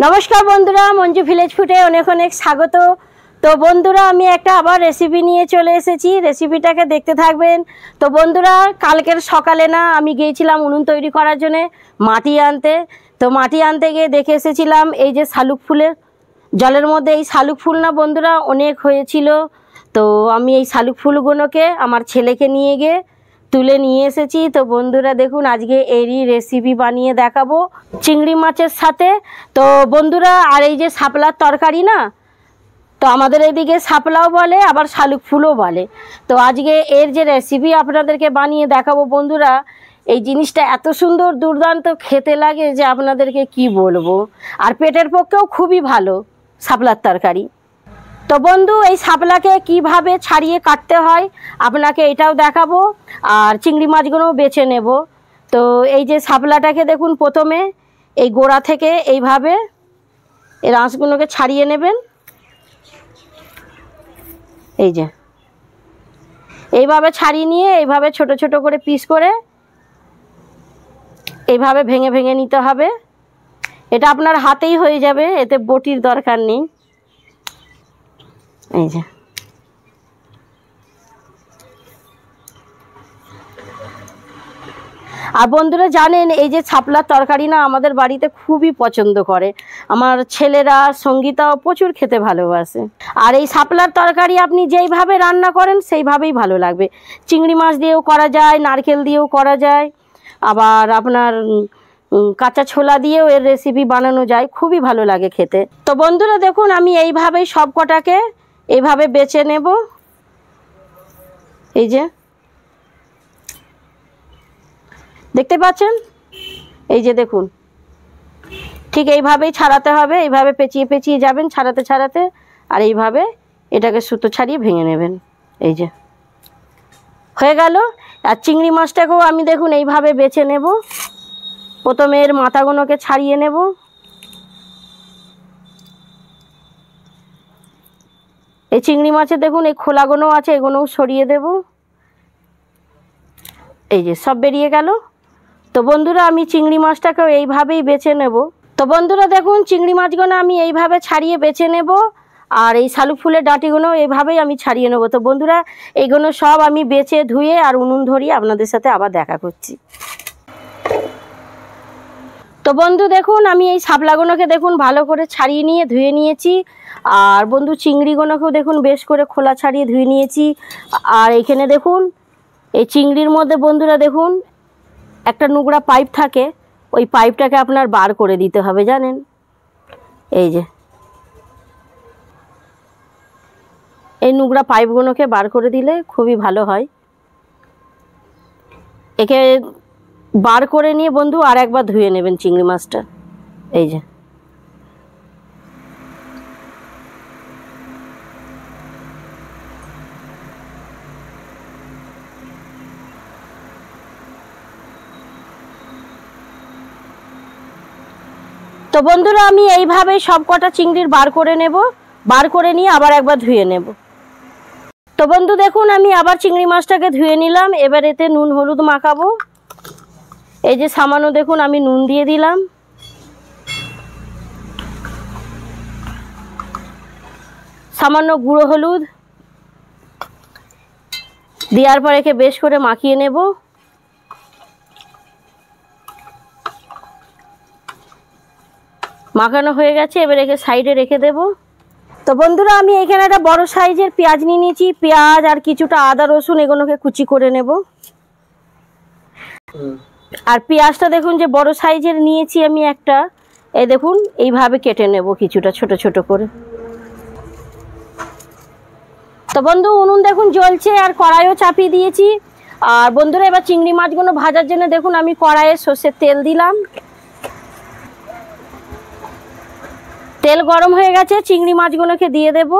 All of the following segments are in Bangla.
नमस्कार बंधुरा मंजू ভিলেজ ফুডে অনেক অনেক স্বাগত। তো বন্ধুরা আমি একটা আবার রেসিপি নিয়ে চলে এসেছি, রেসিপিটাকে দেখতে থাকবেন। তো বন্ধুরা কালকের সকালে না আমি গিয়েছিলাম উনুন তৈরি করার জন্য মাটি আনতে। তো মাটি আনতে গিয়ে দেখে এসেছিলাম এই যে শালুক ফুলের জলের মধ্যে এই শালুক ফুল না বন্ধুরা অনেক হয়েছিল। তো আমি এই শালুক ফুলগুলোকে আমার ছেলেকে নিয়ে গিয়ে তুলে নিয়ে এসেছি। তো বন্ধুরা দেখুন আজকে এরই রেসিপি বানিয়ে দেখাবো চিংড়ি মাছের সাথে। তো বন্ধুরা আর এই যে শাপলার তরকারি না, তো আমাদের এদিকে শাপলাও বলে আবার শালুক ফুলও বলে। তো আজকে এর যে রেসিপি আপনাদেরকে বানিয়ে দেখাবো বন্ধুরা, এই জিনিসটা এত সুন্দর দুর্দান্ত খেতে লাগে যে আপনাদেরকে কি বলবো। আর পেটের পক্ষেও খুবই ভালো শাপলার তরকারি। তো বন্ধু এই শাপলাকে কিভাবে ছাড়িয়ে কাটতে হয় আপনাকে এটাও দেখাবো, আর চিংড়ি মাছগুলোও বেছে নেব। তো এই যে শাপলাটাকে দেখুন প্রথমে এই গোড়া থেকে এইভাবে এর আঁশগুলোকে ছাড়িয়ে নেবেন। এই যে এইভাবে ছাড়িয়ে নিয়ে এইভাবে ছোট ছোট করে পিস করে এইভাবে ভেঙে ভেঙে নিতে হবে। এটা আপনার হাতেই হয়ে যাবে, এতে বটির দরকার নেই। এই যে আর বন্ধুরা জানেন এই যে শাপলার তরকারি না আমাদের বাড়িতে খুবই পছন্দ করে, আমার ছেলেরা সঙ্গীতাও প্রচুর খেতে ভালোবাসে। আর এই শাপলার তরকারি আপনি যেইভাবে রান্না করেন সেইভাবেই ভালো লাগবে। চিংড়ি মাছ দিয়েও করা যায়, নারকেল দিয়েও করা যায়, আবার আপনার কাঁচা ছোলা দিয়েও এর রেসিপি বানানো যায়, খুবই ভালো লাগে খেতে। তো বন্ধুরা দেখুন আমি এইভাবেই সব কটাকে এইভাবে বেছে নেব। এই যে দেখতে পাচ্ছেন, এই যে দেখুন ঠিক এইভাবেই ছাড়াতে হবে, এইভাবে পেঁচিয়ে পেঁচিয়ে যাবেন ছাড়াতে ছাড়াতে, আর এইভাবে এটাকে সুতো ছাড়িয়ে ভেঙে নেবেন। এই যে হয়ে গেল। আর চিংড়ি মাছটাকেও আমি দেখুন এইভাবে বেছে নেব। প্রথমে এর মাথাগুলোকে ছাড়িয়ে নেব। এই চিংড়ি মাছে দেখুন এই খোলাগুলো আছে, এগুলোও সরিয়ে দেব। এই যে সব বেরিয়ে গেল। তো বন্ধুরা আমি চিংড়ি মাছটাকেও এইভাবেই বেছে নেব। তো বন্ধুরা দেখুন চিংড়ি মাছগুলো আমি এইভাবে ছাড়িয়ে বেছে নেব, আর এই শালুক ফুলের ডাঁটিগুলো এইভাবেই আমি ছাড়িয়ে নেব। তো বন্ধুরা এইগুলো সব আমি বেছে ধুয়ে আর উনুন ধরিয়ে আপনাদের সাথে আবার দেখা করছি। তো বন্ধু দেখুন আমি এই শাপলাগুলোকে দেখুন ভালো করে ছাড়িয়ে নিয়ে ধুয়ে নিয়েছি, আর বন্ধু চিংড়িগুলোকেও দেখুন বেশ করে খোলা ছাড়িয়ে ধুয়ে নিয়েছি। আর এখানে দেখুন এই চিংড়ির মধ্যে বন্ধুরা দেখুন একটা নোংরা পাইপ থাকে, ওই পাইপটাকে আপনার বার করে দিতে হবে জানেন। এই যে এই নোংরা পাইপগুলোকে বার করে দিলে খুবই ভালো হয়। একে বার করে নিয়ে বন্ধু আর একবার ধুয়ে নেবেন চিংড়ি মাছটা। এই যে তো বন্ধুরা আমি এইভাবে সব কটা চিংড়ির বার করে নেব, বার করে নিয়ে আবার একবার ধুয়ে নেব। তো বন্ধু দেখুন আমি আবার চিংড়ি মাছটাকে ধুয়ে নিলাম। এবার এতে নুন হলুদ মাখাবো। এই যে সামান্য দেখুন আমি নুন দিয়ে দিলাম, সামান্য গুঁড়ো হলুদ দেওয়ার পর একে বেশ করে মাখিয়ে নেব। মাখানো হয়ে গেছে, এবার একে সাইডে রেখে দেব। তো বন্ধুরা আমি এখানে একটা বড় সাইজের পেঁয়াজ নিয়ে নিয়েছি, পেঁয়াজ আর কিছুটা আদা রসুন এগুলোকে কুচি করে নেব। আর পেঁয়াজটা দেখুন যে বড় সাইজের নিয়েছি আমি একটা, এই দেখুন এইভাবে কেটে নেব কিছুটা ছোট ছোট করে। তো বন্ধু উনুন দেখুন জ্বলছে আর কড়াইও চাপিয়ে দিয়েছি। আর বন্ধুরা এবার চিংড়ি মাছগুলো ভাজার জন্য দেখুন আমি কড়াইয়ে সর্ষের তেল দিলাম। তেল গরম হয়ে গেছে, চিংড়ি মাছগুলোকে দিয়ে দেব,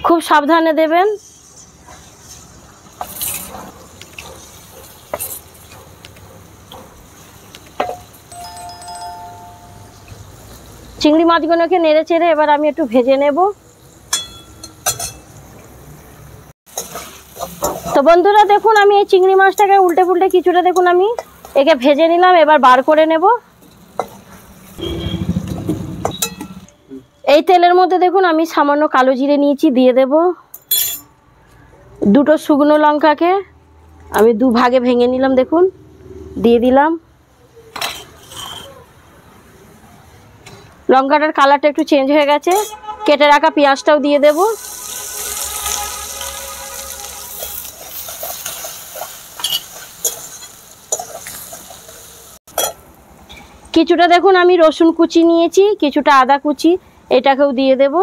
খুব সাবধানে দেবেন। চিংড়ি মাছগুলোকে নেড়ে চেড়ে এবার আমি একটু ভেজে নেব। তো বন্ধুরা দেখুন আমি এই চিংড়ি মাছটাকে উল্টে পুল্টে কিছুটা দেখুন আমি একে ভেজে নিলাম, এবার বার করে নেব। এই তেলের মধ্যে দেখুন আমি সামান্য কালো জিরে নিয়েছি, দিয়ে দেব। দুটো শুকনো লঙ্কাকে আমি দুভাগে ভেঙে নিলাম, দেখুন দিয়ে দিলাম। লঙ্কাটার কালারটা একটু চেঞ্জ হয়ে গেছে, কেটে রাখা পেঁয়াজটাও দিয়ে দেব। কিছুটা দেখুন আমি রসুন কুচি নিয়েছি, কিছুটা আদা কুচি, এটাকেও দিয়ে দেব।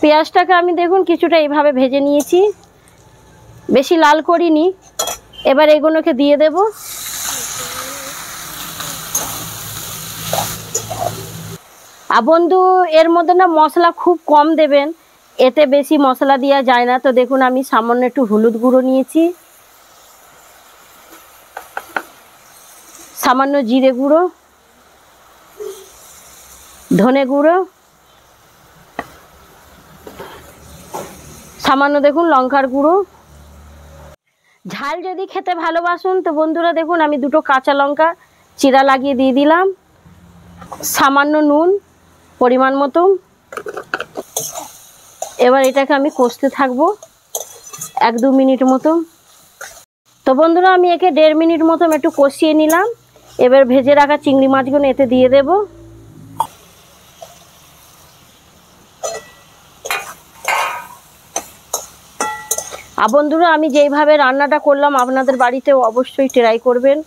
পেঁয়াজটাকে আমি দেখুন কিছুটা এইভাবে ভেজে নিয়েছি, বেশি লাল করিনি। এবার এগুলোকে দিয়ে দেব। আর বন্ধু এর মধ্যে না মশলা খুব কম দেবেন, এতে বেশি মশলা দেওয়া যায় না। তো দেখুন আমি সামান্য একটু হলুদ গুঁড়ো নিয়েছি, সামান্য জিরে গুঁড়ো, ধনে গুঁড়ো, সামান্য দেখুন লঙ্কার গুঁড়ো। ঝাল যদি খেতে ভালোবাসুন তো বন্ধুরা দেখুন আমি দুটো কাঁচা লঙ্কা চিরা লাগিয়ে দিয়ে দিলাম, সামান্য নুন পরিমাণ মতো। এবার এটাকে আমি কষতে থাকবো 1-2 মিনিট মতো। তো বন্ধুরা আমি একে 1.5 মিনিট মতো একটু কষিয়ে নিলাম। এবার ভেজে রাখা চিংড়ি মাছগুলো এতে দিয়ে দেব। আর বন্ধুরা আমি যেইভাবে রান্নাটা করলাম আপনাদের বাড়িতেও অবশ্যই ট্রাই করবেন।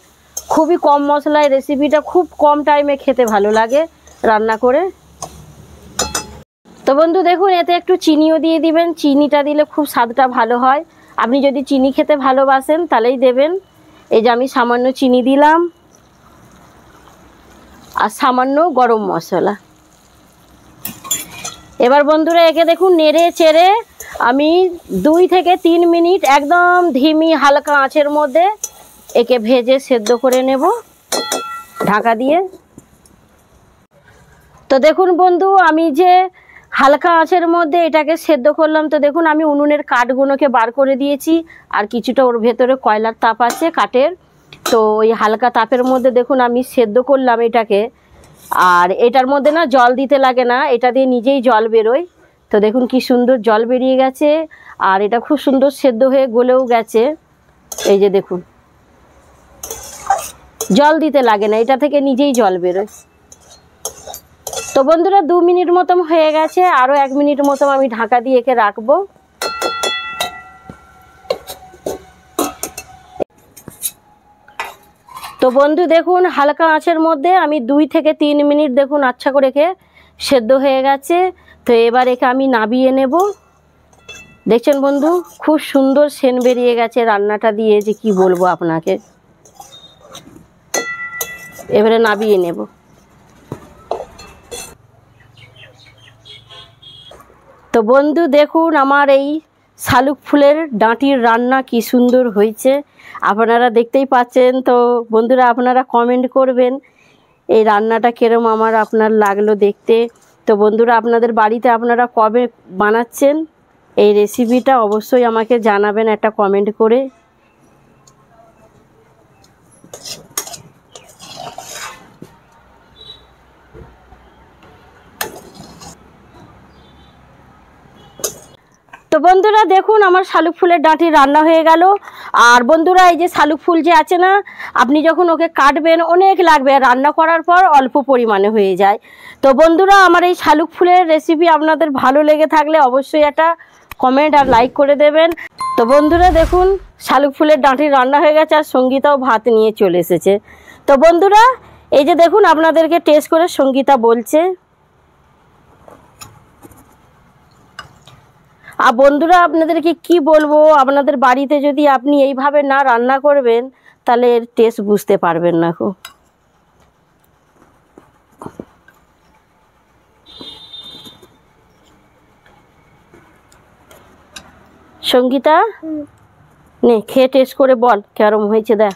খুবই কম মশলায় রেসিপিটা, খুব কম টাইমে খেতে ভালো লাগে রান্না করে। তো বন্ধু দেখুন এতে একটু চিনিও দিয়ে দিবেন, চিনিটা দিলে খুব স্বাদটা ভালো হয়। আপনি যদি চিনি খেতে ভালোবাসেন তাহলেই দেবেন। এই যে আমি সামান্য চিনি দিলাম, আর সামান্য গরম মশলা। এবার বন্ধুরা একে দেখুন নেড়ে চেড়ে আমি 2 থেকে 3 মিনিট একদম ধিমি হালকা আঁচের মধ্যে একে ভেজে সেদ্ধ করে নেব ঢাকা দিয়ে। তো দেখুন বন্ধু আমি যে হালকা আঁচের মধ্যে এটাকে সেদ্ধ করলাম, তো দেখুন আমি উনুনের কাঠগুলোকে বার করে দিয়েছি, আর কিছুটা ওর ভেতরে কয়লার তাপ আছে কাঠের। তো ওই হালকা তাপের মধ্যে দেখুন আমি সেদ্ধ করলাম এটাকে। আর এটার মধ্যে না জল দিতে লাগে না, এটা দিয়ে নিজেই জল বেরোয়। তো দেখুন কি সুন্দর জল বেরিয়ে গেছে, আর এটা খুব সুন্দর সেদ্ধ হয়ে গলেও গেছে। এই যে দেখুন জল দিতে লাগে না, এটা থেকে নিজেই জল বেরোয়। তো বন্ধুরা 2 মিনিট মতো হয়ে গেছে, আরও 1 মিনিট মতো আমি ঢাকা দিয়ে একে রাখবো। তো বন্ধু দেখুন হালকা আঁচের মধ্যে আমি 2 থেকে 3 মিনিট দেখুন আচ্ছা করে একে সেদ্ধ হয়ে গেছে। তো এবার একে আমি নাবিয়ে নেব। দেখছেন বন্ধু খুব সুন্দর সেন্ট বেরিয়ে গেছে রান্নাটা দিয়ে, যে কি বলবো আপনাকে। এবারে নাবিয়ে নেব। তো বন্ধু দেখুন আমার এই শালুক ফুলের ডাঁটির রান্না কি সুন্দর হয়েছে, আপনারা দেখতেই পাচ্ছেন। তো বন্ধুরা আপনারা কমেন্ট করবেন এই রান্নাটা কিরম আপনার লাগলো দেখতে। তো বন্ধুরা আপনাদের বাড়িতে আপনারা কবে বানাচ্ছেন এই রেসিপিটা অবশ্যই আমাকে জানাবেন একটা কমেন্ট করে। তো বন্ধুরা দেখুন আমার শালুক ফুলের ডাঁটি রান্না হয়ে গেল। আর বন্ধুরা এই যে শালুক ফুল যে আছে না, আপনি যখন ওকে কাটবেন অনেক লাগবে, রান্না করার পর অল্প পরিমাণে হয়ে যায়। তো বন্ধুরা আমার এই শালুক ফুলের রেসিপি আপনাদের ভালো লেগে থাকলে অবশ্যই একটা কমেন্ট আর লাইক করে দেবেন। তো বন্ধুরা দেখুন শালুক ফুলের ডাঁটি রান্না হয়ে গেছে, আর সঙ্গীতাও ভাত নিয়ে চলে এসেছে। তো বন্ধুরা এই যে দেখুন আপনাদেরকে টেস্ট করে সঙ্গীতা বলছে। আর বন্ধুরা আপনাদেরকে কি বলবো, আপনাদের বাড়িতে যদি আপনি এইভাবে না রান্না করবেন তাহলে এর টেস্ট বুঝতে পারবেন না। খুব সঙ্গীতা নে খেয়ে টেস্ট করে বল কেরম হয়েছে দেখ।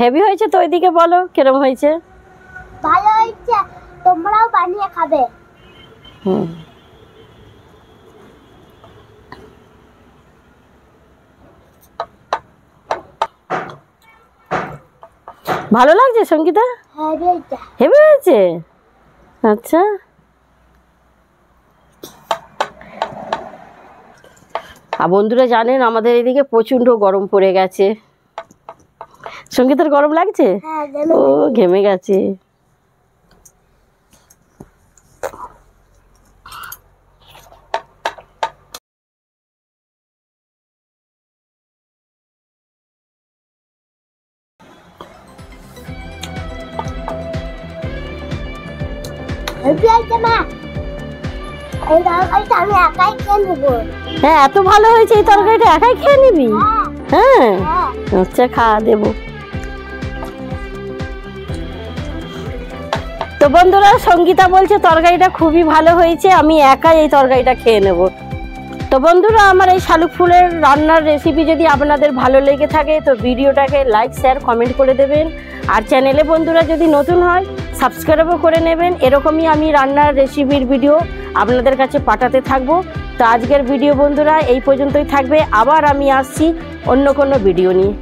হেভি হয়েছে তো ওইদিকে বলো কিরম হয়েছে। ভালো হয়েছে, তোমরাও বানিয়ে খাবে। ভালো লাগছে সঙ্গীতা? হেভি হয়েছে। আচ্ছা, আর বন্ধুরা জানেন আমাদের এদিকে প্রচন্ড গরম পড়ে গেছে। সঙ্গীতার গরম লাগছে? ও ঘেমে গেছে। হ্যাঁ, এত ভালো হয়েছে এই তরকারিটা, একাই খেয়ে নিবি? হ্যাঁ, আচ্ছা, খাওয়া দেবো। তো বন্ধুরা, সঙ্গীতা বলছে তরকারিটা খুবই ভালো হয়েছে, আমি একাই এই তরকারিটা খেয়ে নেব। তো বন্ধুরা, আমার এই শালুক ফুলের রান্নার রেসিপি যদি আপনাদের ভালো লেগে থাকে তো ভিডিওটাকে লাইক, শেয়ার, কমেন্ট করে দেবেন। আর চ্যানেলে বন্ধুরা যদি নতুন হয় সাবস্ক্রাইবও করে নেবেন। এরকমই আমি রান্নার রেসিপির ভিডিও আপনাদের কাছে পাঠাতে থাকবো। তো আজকের ভিডিও বন্ধুরা এই পর্যন্তই থাকবে, আবার আমি আসছি অন্য কোনো ভিডিও নিয়ে।